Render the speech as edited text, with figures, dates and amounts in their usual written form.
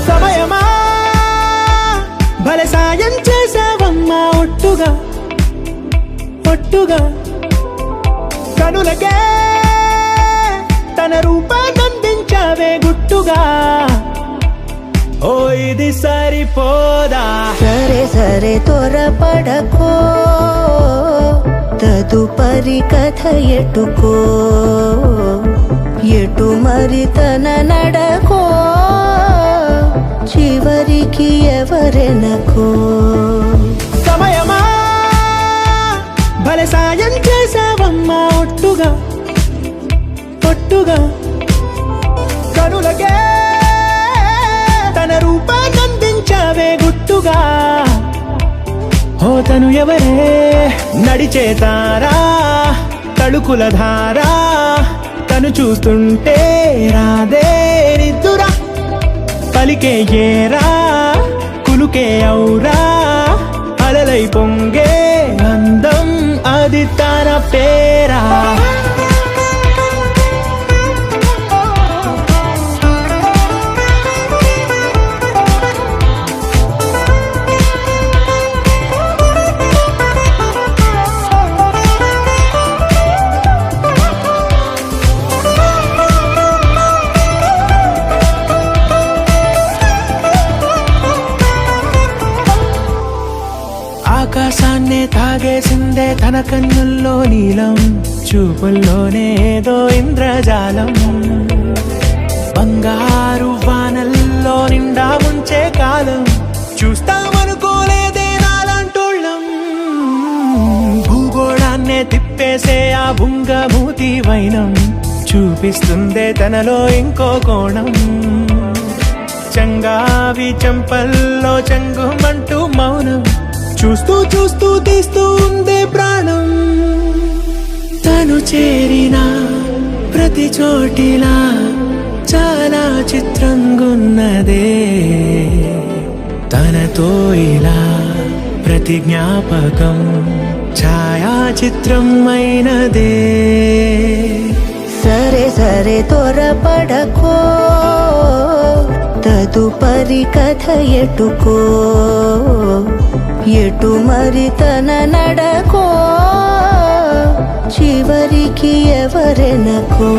సమయమా భలే సాయం చేసావమ్మా ఒట్టుగా ఒట్టుగా కనులకే తన రూపాన్నందించావే గుట్టుగా ఓ ఇది సరిపోదా సరే సరే త్వరపడకో తదుపరి కథ ఎటుకో ఎటు మరి తన నడకో చివరికి ఎవరెనకో సమయమా భలే సాయం చేసావమ్మా ఒట్టుగా ఒట్టుగా కనులకే తన రూపాన్నందించావే గుట్టుగా ఓ తను ఎవరే నడిచే తారా తడుకుల ధారా తను చూస్తుంటే రాదే నిద్దురా పలికే ఏరా కులుకే ఔరా అలలై పొంగే అందం అది తన పేరా ఆకాశాన్నే తాగేసిందే తన కన్నుల్లో నీలం చూపుల్లోనే ఏదో ఇంద్రజాలం బంగారు వానల్లో నిండా ఉంచే కాలం చూస్తామనుకోలేదే నాలాంటోళ్ళం భూగోళాన్నే తిప్పేసే ఆ బుంగమూతి వైనం చూపిస్తుందే తనలో ఇంకో కోణం చంగావి చంపల్లో చంగుమంటూ మౌనం చూస్తూ చూస్తూ తీస్తూ ఉందే ప్రాణం తను చేరిన ప్రతి చోటిలా చాలా చిత్రంగున్నదే తనతో ఇలా ప్రతి జ్ఞాపకం ఛాయాచిత్రం అయినదే సరే సరే త్వరపడకో తదుపరి కథ ఎటుకో ఎటు మరి తన నడకో చివరికి ఎవరెనకో